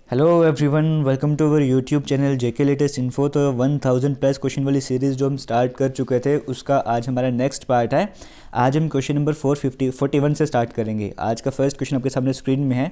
Hello everyone, welcome to our YouTube channel JK latest info. तो 1000 plus question वाली series जो हम start कर चुके थे उसका आज हमारा नेक्स्ट पार्ट है। आज हम क्वेश्चन नंबर 441 से स्टार्ट करेंगे। आज का फर्स्ट क्वेश्चन आपके सामने स्क्रीन में है।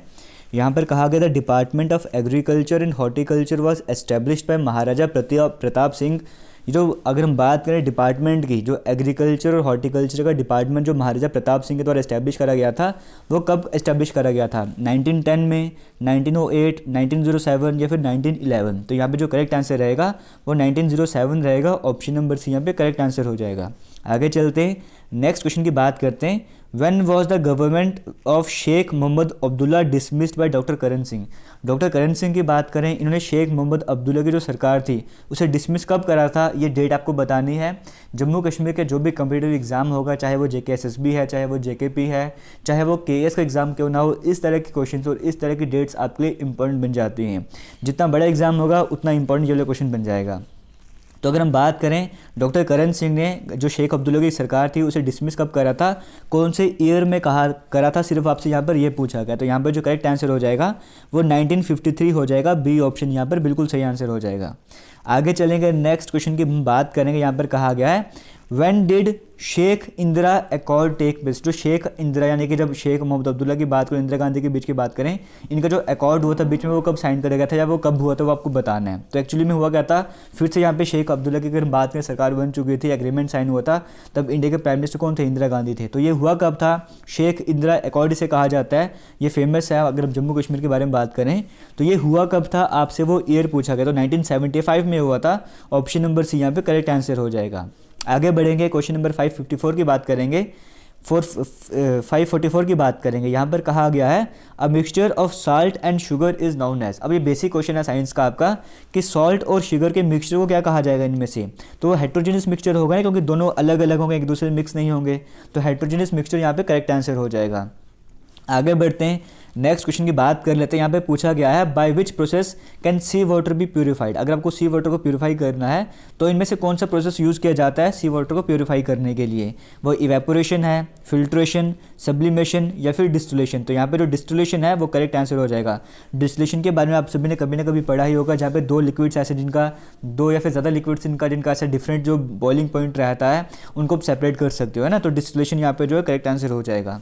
यहाँ पर कहा गया था department of agriculture and horticulture was established by Maharaja Pratap Singh. ये जो अगर हम बात करें डिपार्टमेंट की, जो एग्रीकल्चर और हॉर्टिकल्चर का डिपार्टमेंट जो महाराजा प्रताप सिंह के द्वारा इस्टेब्लिश करा गया था, वो कब इस्टेब्लिश करा गया था? 1910 में, 1908, 1907 या फिर 1911? तो यहाँ पे जो करेक्ट आंसर रहेगा वो 1907 रहेगा। ऑप्शन नंबर सी यहाँ पे करेक्ट आंसर हो जाएगा। आगे चलते हैं, नेक्स्ट क्वेश्चन की बात करते हैं। When was the government of Sheikh Mohammad Abdullah dismissed by doctor Karan Singh? Doctor Karan Singh की बात करें, इन्होंने शेख मोहम्मद अब्दुल्ला की जो सरकार थी उसे डिसमिस कब करा था, ये डेट आपको बतानी है। जम्मू कश्मीर के जो भी कम्पिटिटिव एग्जाम होगा, चाहे वो JKSSB है, चाहे वो JKP है, चाहे वो KS का एग्जाम क्यों ना हो, इस तरह के क्वेश्चन और इस तरह की डेट्स आपके लिए इंपॉर्टेंट बन जाती हैं। जितना बड़ा एग्जाम होगा उतना इंपॉर्टेंट ये वाला क्वेश्चन बन जाएगा। तो अगर हम बात करें, डॉक्टर करण सिंह ने जो शेख अब्दुल्ला की सरकार थी उसे डिसमिस कब करा था, कौन से ईयर में करा था, सिर्फ आपसे यहाँ पर ये पूछा गया। तो यहाँ पर जो करेक्ट आंसर हो जाएगा वो 1953 हो जाएगा। बी ऑप्शन यहाँ पर बिल्कुल सही आंसर हो जाएगा। आगे चलेंगे, नेक्स्ट क्वेश्चन की हम बात करेंगे। यहाँ पर कहा गया है when did Sheikh Indira accord take place? जो शेख इंदिरा यानी कि जब शेख मोहम्मद अब्दुल्ला की बात करें, इंदिरा गांधी के बीच की बात करें, इनका जो अकॉर्ड हुआ था बीच में, वो कब साइन करा गया था या वो कब हुआ था, वो आपको बताना है। तो एक्चुअली में हुआ क्या था, फिर से यहाँ पे शेख अब्दुल्ला की अगर बात करें, सरकार बन चुकी थी, एग्रीमेंट साइन हुआ था, तब इंडिया के प्राइम मिनिस्टर कौन थे? इंदिरा गांधी थे। तो ये हुआ कब था? शेख इंदिरा अकॉर्ड इसे कहा जाता है, ये फेमस है। अगर हम जम्मू कश्मीर के बारे में बात करें तो ये हुआ कब था, आपसे वो ईयर पूछा गया। तो 1975 में हुआ था। ऑप्शन नंबर सी यहाँ पे करेक्ट आंसर हो जाएगा। आगे बढ़ेंगे, क्वेश्चन नंबर 554 की बात करेंगे। 544 की बात करेंगे। यहाँ पर कहा गया है a mixture of salt and sugar is known as. अब ये बेसिक क्वेश्चन है साइंस का आपका कि सॉल्ट और शुगर के मिक्सचर को क्या कहा जाएगा इनमें से? तो वो हेट्रोजेनियस मिक्सचर होगा ना, क्योंकि दोनों अलग अलग होंगे, एक दूसरे में मिक्स नहीं होंगे। तो हेट्रोजेनियस मिक्सचर यहाँ पे करेक्ट आंसर हो जाएगा। आगे बढ़ते हैं, नेक्स्ट क्वेश्चन की बात कर लेते हैं। यहाँ पे पूछा गया है by which process can see water be purified? अगर आपको सी वाटर को प्यूरिफाई करना है तो इनमें से कौन सा प्रोसेस यूज़ किया जाता है सी वाटर को प्यूरिफाई करने के लिए? वो इवेपोरेशन है, फिल्ट्रेशन, सब्लिमेशन या फिर डिस्टिलेशन? तो यहाँ पे जो डिस्टिलेशन है वो करेक्ट आंसर हो जाएगा। डिस्टिलेशन के बारे में आप सभी ने कभी ना कभी पढ़ा ही होगा, जहाँ पे दो लिक्विड्स ऐसे जिनका दो या फिर ज़्यादा लिक्विड्स जिनका ऐसा डिफरेंट जो बॉइलिंग पॉइंट रहता है उनको आप सेपरेट कर सकते हो, है ना। तो डिस्टिलेशन यहाँ पे जो है करेक्ट आंसर हो जाएगा।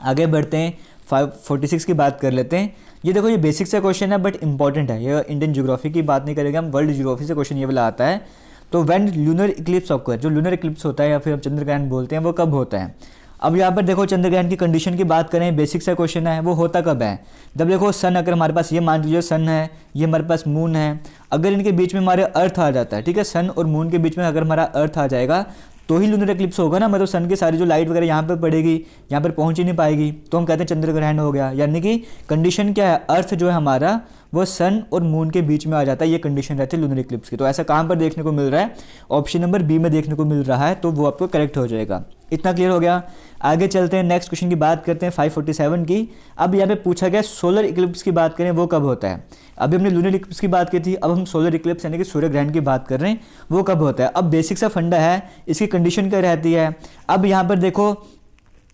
आगे बढ़ते हैं, 546 की बात कर लेते हैं। ये देखो, ये बेसिक सा क्वेश्चन है बट इंपॉर्टेंट है। ये इंडियन ज्योग्राफी की बात नहीं करेंगे हम, वर्ल्ड ज्योग्राफी से क्वेश्चन ये वाला आता है। तो व्हेन लूनर इक्लिप्स ऑकर, जो लूनर इक्लिप्स होता है या फिर हम चंद्र ग्रहण बोलते हैं, वो कब होता है? अब यहाँ पर देखो, चंद्र ग्रहण की कंडीशन की बात करें, बेसिक सा क्वेश्चन है, वो होता कब है? जब देखो सन, अगर हमारे पास ये मान लीजिए सन है, ये हमारे पास मून है, अगर इनके बीच में हमारे अर्थ आ जाता है, ठीक है, सन और मून के बीच में अगर हमारा अर्थ आ जाएगा तो ही लूनर एक्लिप्स होगा ना। मतलब सन की सारी जो लाइट वगैरह यहाँ पर पड़ेगी, यहाँ पर पहुँच ही नहीं पाएगी, तो हम कहते हैं चंद्र ग्रहण हो गया। यानी कि कंडीशन क्या है, अर्थ जो है हमारा वो सन और मून के बीच में आ जाता है, ये कंडीशन रहती है लूनर इक्लिप्स की। तो ऐसा कहाँ पर देखने को मिल रहा है? ऑप्शन नंबर बी में देखने को मिल रहा है, तो वो आपको करेक्ट हो जाएगा। इतना क्लियर हो गया। आगे चलते हैं, नेक्स्ट क्वेश्चन की बात करते हैं 547 की। अब यहाँ पे पूछा गया सोलर इक्लिप्स की बात करें, वो कब होता है? अभी हमने लूनर इक्लिप्स की बात की थी, अब हम सोलर इक्लिप्स यानी कि सूर्य ग्रहण की बात कर रहे हैं, वो कब होता है? अब बेसिक सा फंडा है, इसकी कंडीशन क्या रहती है? अब यहाँ पर देखो,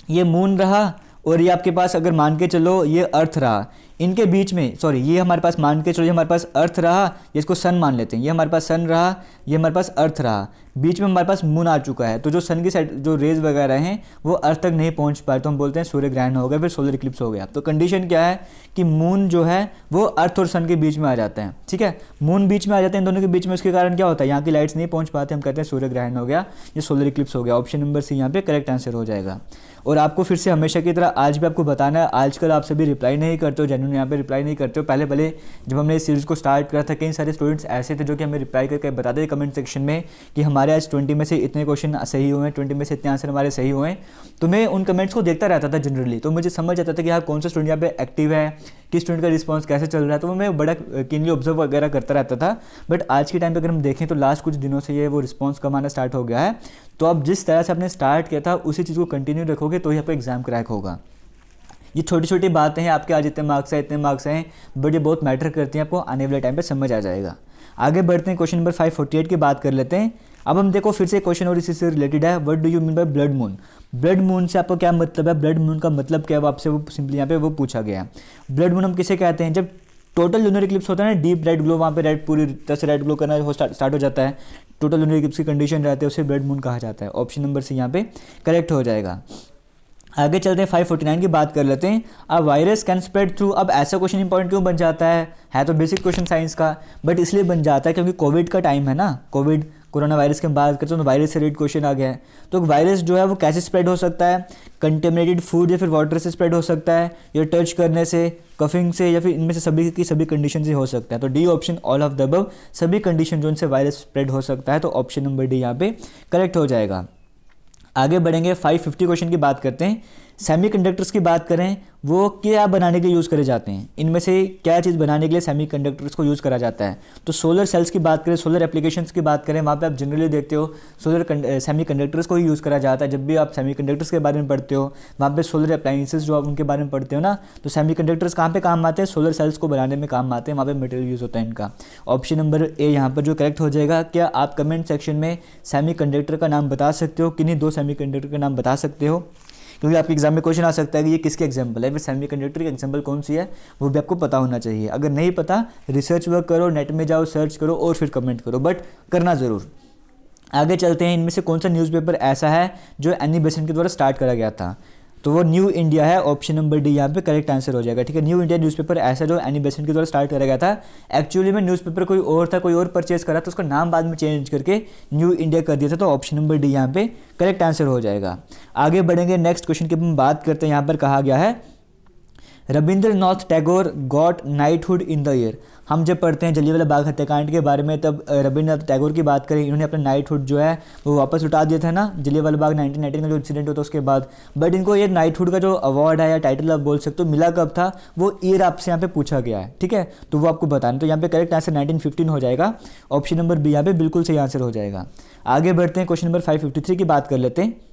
ये मून रहा और ये आपके पास अगर मान के चलो ये अर्थ रहा, इनके बीच में, सॉरी, ये हमारे पास मान के चलो ये हमारे पास अर्थ रहा, इसको सन मान लेते हैं, ये हमारे पास सन रहा, ये हमारे पास अर्थ रहा, बीच में हमारे पास मून आ चुका है। तो जो सन की साइड जो रेज वगैरह हैं वो अर्थ तक नहीं पहुंच पाए, तो हम बोलते हैं सूर्य ग्रहण हो गया, फिर सोलर इक्लिप्स हो गया। तो कंडीशन क्या है कि मून जो है वो अर्थ और सन के बीच में आ जाते हैं, ठीक है, मून बीच में आ जाते हैं इन दोनों के बीच में। उसके कारण क्या होता है, यहाँ की लाइट्स नहीं पहुँच पाते, हम कहते हैं सूर्य ग्रहण हो गया, ये सोलर इक्लिप्स हो गया। ऑप्शन नंबर सी यहाँ पे करेक्ट आंसर हो जाएगा। और आपको फिर से हमेशा की तरह आज भी आपको बताना है, आजकल आप सभी रिप्लाई नहीं करते हो, जेन्युइन यहाँ पे रिप्लाई नहीं करते हो। पहले जब हमने इस सीरीज़ को स्टार्ट करा था, कई सारे स्टूडेंट्स ऐसे थे जो कि हमें रिप्लाई करके बताते थे कमेंट सेक्शन में कि हमारे आज 20 में से इतने क्वेश्चन सही हुए हैं, 20 में से इतने आंसर हमारे सही हुए हैं। तो मैं उन कमेंट्स को देखता रहता था जनरली, तो मुझे समझ आता था कि हाँ कौन सा स्टूडेंट यहाँ पे एक्टिव है, किस स्टूडेंट का रिस्पॉन्स कैसे चल रहा है, तो मैं बड़ा कीनली ऑब्जर्व वगैरह करता रहता था। बट आज के टाइम पर अगर हम देखें तो लास्ट कुछ दिनों से ये वो रिस्पॉन्स कम आना स्टार्ट हो गया है। तो आप जिस तरह से आपने स्टार्ट किया था उसी चीज़ को कंटिन्यू रखोगे तो ही आपका एग्जाम क्रैक होगा। ये छोटी छोटी बातें हैं, आपके आज इतने मार्क्स हैं, इतने मार्क्स हैं, बट ये बहुत मैटर करती हैं, आपको आने वाले टाइम पे समझ आ जाएगा। आगे बढ़ते हैं, क्वेश्चन नंबर 548 की बात कर लेते हैं। अब हम देखो फिर से क्वेश्चन और इसी से रिलेटेड है, what do you mean by blood moon? Blood moon से आपको क्या मतलब है, ब्लड मून का मतलब क्या है, वो आपसे वो सिंपली यहाँ पे वो पूछा गया है। ब्लड मून हम किसे कहते हैं? जब टोटल लूनर इक्लिप्स होता है ना, डीप रेड ग्लो, वहाँ पे रेड पूरी तरह से रेड ग्लो करना स्टार्ट हो जाता है, टोटल लूनर इक्लिप्स की कंडीशन रहती है, उसे ब्लड मून कहा जाता है। ऑप्शन नंबर सी यहाँ पे करेक्ट हो जाएगा। आगे चलते हैं 549 की बात कर लेते हैं। A virus can spread through. अब ऐसा क्वेश्चन इंपॉर्टेंट क्यों बन जाता है तो बेसिक क्वेश्चन साइंस का, बट इसलिए बन जाता है क्योंकि कोविड का टाइम है ना, कोविड कोरोना वायरस की हम बात करते हैं तो वायरस से रिलेटेड क्वेश्चन आ गया है। तो वायरस जो है वो कैसे स्प्रेड हो सकता है, कंटेमिनेटेड फूड या फिर वाटर से स्प्रेड हो सकता है, या टच करने से, कफिंग से, या फिर इनमें से सभी की सभी कंडीशन से हो सकता है। तो D option all of the above, सभी कंडीशन जो उनसे वायरस स्प्रेड हो सकता है, तो ऑप्शन नंबर डी यहाँ पे करेक्ट हो जाएगा। आगे बढ़ेंगे 550 क्वेश्चन की बात करते हैं। सेमीकंडक्टर्स की बात करें, वो क्या बनाने के लिए यूज़ करे जाते हैं, इनमें से क्या चीज़ बनाने के लिए सेमीकंडक्टर्स को यूज़ करा जाता है। तो सोलर सेल्स की बात करें, सोलर एप्लीकेशंस की बात करें, वहाँ पे आप जनरली देखते हो सोलर सेमीकंडक्टर्स को ही यूज़ करा जाता है। जब भी आप सेमीकंडक्टर्स के बारे में पढ़ते हो, वहाँ पे सोलर अप्लायंसेस जो आप उनके बारे में पढ़ते हो ना, तो सेमीकंडक्टर्स कहाँ पे काम आते हैं, सोलर सेल्स को बनाने में काम आते हैं, वहाँ पे मटेरियल यूज़ होता है इनका। ऑप्शन नंबर ए यहाँ पर जो करेक्ट हो जाएगा। क्या आप कमेंट सेक्शन में सेमीकंडक्टर का नाम बता सकते हो, किन्हीं 2 सेमीकंडक्टर का नाम बता सकते हो, क्योंकि आपके एग्जाम में क्वेश्चन आ सकता है कि ये किसके एग्जाम्पल है, फिर सेमीकंडक्टर की एग्जाम्पल कौन सी है वो भी आपको पता होना चाहिए। अगर नहीं पता, रिसर्च वर्क करो, नेट में जाओ, सर्च करो और फिर कमेंट करो, बट करना ज़रूर। आगे चलते हैं, इनमें से कौन सा न्यूज़पेपर ऐसा है जो एनी बेसेंट के द्वारा स्टार्ट करा गया था, तो वो न्यू इंडिया है। ऑप्शन नंबर डी यहाँ पे करेक्ट आंसर हो जाएगा। ठीक है, न्यू इंडिया न्यूज़पेपर ऐसा जो एनी बेसेंट के द्वारा स्टार्ट करा गया था। एक्चुअली में न्यूज़पेपर कोई और था, कोई और परचेज करा तो उसका नाम बाद में चेंज करके न्यू इंडिया कर दिया था, तो ऑप्शन नंबर डी यहाँ पे करेक्ट आंसर हो जाएगा। आगे बढ़ेंगे, नेक्स्ट क्वेश्चन की हम बात करते हैं। यहाँ पर कहा गया है Rabindranath Tagore got knighthood in the year. हम जब पढ़ते हैं जलियांवाला बाग हत्याकांड के बारे में, तब रविंद्रनाथ टैगोर की बात करें, इन्होंने अपना नाइटहुड जो है वो वापस उठा दिया था ना, जलियांवाला बाग 1919 का जो इंसिडेंट होता है उसके बाद। बट इनको ये नाइटहुड का जो अवार्ड है या टाइटल आप बोल सकते हो, मिला कब था, वो ईयर आपसे यहाँ पे पूछा गया है। ठीक है, तो वो आपको बताना, तो यहाँ पे करेक्ट आंसर 1915 हो जाएगा। ऑप्शन नंबर बी यहाँ पे बिल्कुल सही आंसर हो जाएगा। आगे बढ़ते हैं, क्वेश्चन नंबर 553 की बात कर लेते हैं।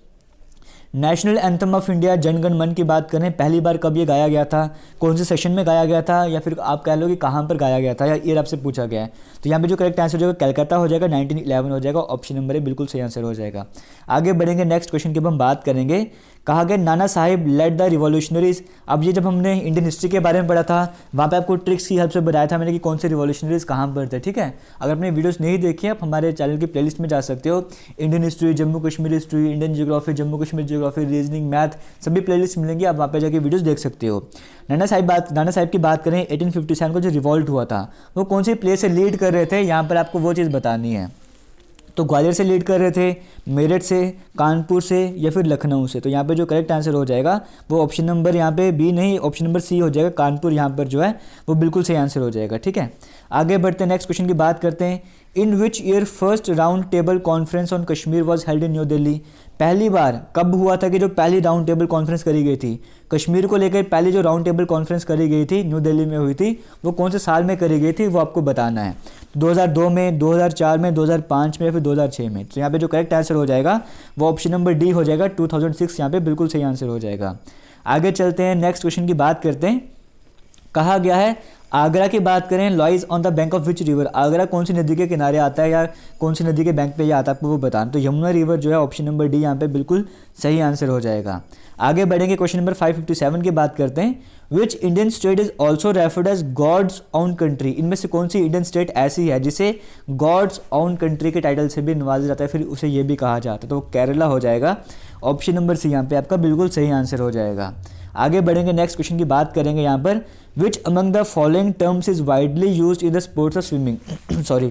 National anthem of India Jana Gana मन की बात करें, पहली बार कब ये गाया गया था, कौन से सेशन में गाया गया था, या फिर आप कह लो कि कहाँ पर गाया गया था, या ईयर आपसे पूछा गया है। तो यहाँ पे जो करेक्ट आंसर हो जाएगा कलकत्ता हो जाएगा, 1911 हो जाएगा। ऑप्शन नंबर ए बिल्कुल सही आंसर हो जाएगा। आगे बढ़ेंगे, नेक्स्ट क्वेश्चन की हम बात करेंगे। कहा गया Nana Sahib lead the revolutionaries. अब ये जब हमने इंडियन हिस्ट्री के बारे में पढ़ा था, वहाँ पे आपको ट्रिक्स की हेल्प से बताया था मैंने कि कौन से रिवॉल्यूशनरीज कहाँ पर थे। ठीक है, अगर अपने वीडियोस नहीं देखी आप हमारे चैनल की प्लेलिस्ट में जा सकते हो। Indian history, Jammu Kashmir history, Indian geography, Jammu Kashmir geography, reasoning, math, सभी प्लेलिस्ट मिलेंगी, आप वहाँ पे जाके वीडियोस देख सकते हो। नाना साहिब की बात करें, 1857 को जो रिवॉल्ट हुआ था वो कौन सी प्लेस से लीड कर रहे थे, यहाँ पर आपको वो चीज़ बतानी है। तो ग्वालियर से लीड कर रहे थे, मेरठ से, कानपुर से, या फिर लखनऊ से। तो यहाँ पे जो करेक्ट आंसर हो जाएगा वो ऑप्शन नंबर यहाँ पे बी नहीं, ऑप्शन नंबर सी हो जाएगा। कानपुर यहाँ पर जो है वो बिल्कुल सही आंसर हो जाएगा। ठीक है, आगे बढ़ते हैं, नेक्स्ट क्वेश्चन की बात करते हैं। In which year first round table conference on Kashmir was held in New Delhi. पहली बार कब हुआ था कि जो पहली राउंड टेबल कॉन्फ्रेंस करी गई थी कश्मीर को लेकर, पहली जो राउंड टेबल कॉन्फ्रेंस करी गई थी न्यू दिल्ली में हुई थी, वो कौन से साल में करी गई थी, वो आपको बताना है। 2002 में, 2004 में, 2005 में, या फिर 2006 में। तो यहाँ पे जो करेक्ट आंसर हो जाएगा वो ऑप्शन नंबर डी हो जाएगा, 2006 यहाँ पे बिल्कुल सही आंसर हो जाएगा। आगे चलते हैं, नेक्स्ट क्वेश्चन की बात करते हैं। कहा गया है आगरा की बात करें, lies on the bank of which river. Agra कौन सी नदी के किनारे आता है या कौन सी नदी के बैंक पे ये आता है, आपको वो बताना। तो यमुना रिवर जो है ऑप्शन नंबर डी यहाँ पे बिल्कुल सही आंसर हो जाएगा। आगे बढ़ेंगे, क्वेश्चन नंबर 557 की बात करते हैं। Which Indian state is also referred as God's own country. इनमें से कौन सी इंडियन स्टेट ऐसी है जिसे गॉड्स ओन कंट्री के टाइटल से भी नवाजा जाता है, फिर उसे ये भी कहा जाता है, तो वो केरला हो जाएगा। ऑप्शन नंबर सी यहाँ पे आपका बिल्कुल सही आंसर हो जाएगा। आगे बढ़ेंगे, नेक्स्ट क्वेश्चन की बात करेंगे यहाँ पर। Which among the following terms is widely used in the sports of swimming. Sorry,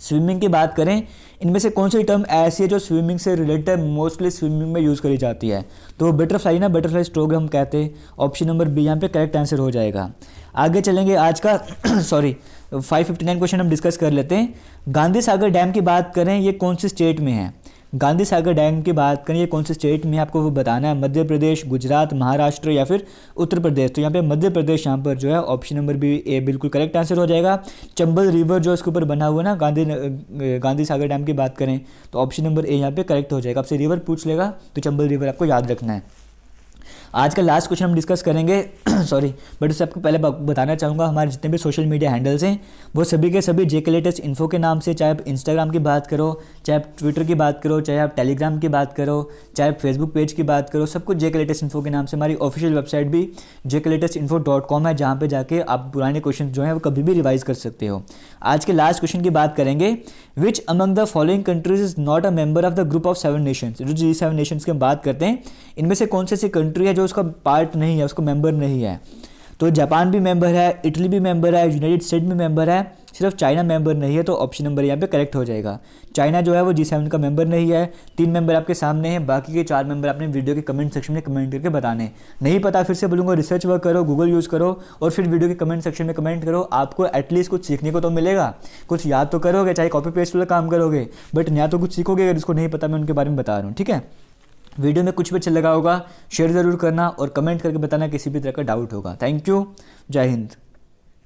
swimming की बात करें, इनमें से कौन सी टर्म ऐसी है जो स्विमिंग से रिलेटेड मोस्टली स्विमिंग में यूज़ करी जाती है, तो बटरफ्लाई ना, बटरफ्लाई स्ट्रोक हम कहते हैं। ऑप्शन नंबर बी यहाँ पे करेक्ट आंसर हो जाएगा। आगे चलेंगे, आज का 559 क्वेश्चन हम डिस्कस कर लेते हैं। गांधी सागर डैम की बात करें, ये कौन सी स्टेट में है। गांधी सागर डैम की बात करें, ये कौन से स्टेट में आपको वो बताना है। मध्य प्रदेश, गुजरात, महाराष्ट्र या फिर उत्तर प्रदेश। तो यहाँ पे मध्य प्रदेश यहाँ पर जो है ऑप्शन नंबर बी ए बिल्कुल करेक्ट आंसर हो जाएगा। चंबल रिवर जो इसके ऊपर बना हुआ है ना, गांधी सागर डैम की बात करें तो ऑप्शन नंबर ए यहाँ पे करेक्ट हो जाएगा। आपसे रिवर पूछ लेगा तो चंबल रिवर आपको याद रखना है। आज का लास्ट क्वेश्चन हम डिस्कस करेंगे सॉरी, बट उससे आपको पहले बताना चाहूँगा हमारे जितने भी सोशल मीडिया हैंडल्स हैं वो सभी के सभी जेके लेटेस्ट इन्फो के नाम से, चाहे आप इंस्टाग्राम की बात करो, चाहे आप ट्विटर की बात करो, चाहे आप टेलीग्राम की बात करो, चाहे आप फेसबुक पेज की बात करो, सब कुछ जेके लेटेस्ट इन्फो के नाम से। हमारी ऑफिशियल वेबसाइट भी jklatestinfo.com है, जहाँ पे जाके आप पुराने क्वेश्चन जो हैं वो कभी भी रिवाइज कर सकते हो। आज के लास्ट क्वेश्चन की बात करेंगे, which among the following countries is not a member of the group of 7 Nations. जो G7 नेशंस की हम बात करते हैं, इनमें से कौन सी ऐसी कंट्री है जो उसका पार्ट नहीं है, उसका मेंबर नहीं है। तो जापान भी मेंबर है, इटली भी मेंबर है, यूनाइटेड स्टेट भी मेंबर है, सिर्फ चाइना मेंबर नहीं है। तो ऑप्शन नंबर यहाँ पे करेक्ट हो जाएगा। चाइना जो है वो G7 का मेंबर नहीं है। 3 मेंबर आपके सामने हैं, बाकी के 4 मेंबर आपने वीडियो के कमेंट सेक्शन में कमेंट करके बताने। नहीं पता, फिर से बोलूँगा, रिसर्च वर्क करो, गूगल यूज़ करो और फिर वीडियो के कमेंट सेक्शन में कमेंट करो। आपको एटलीस्ट कुछ सीखने को तो मिलेगा, कुछ याद तो करोगे, चाहे कॉपी पेस्ट वाला काम करोगे, बट यहाँ तो कुछ सीखोगे। अगर इसको नहीं पता, मैं उनके बारे में बता रहा हूँ, ठीक है। वीडियो में कुछ भी अच्छा लगा होगा शेयर ज़रूर करना और कमेंट करके बताना किसी भी तरह का डाउट होगा। थैंक यू, जय हिंद।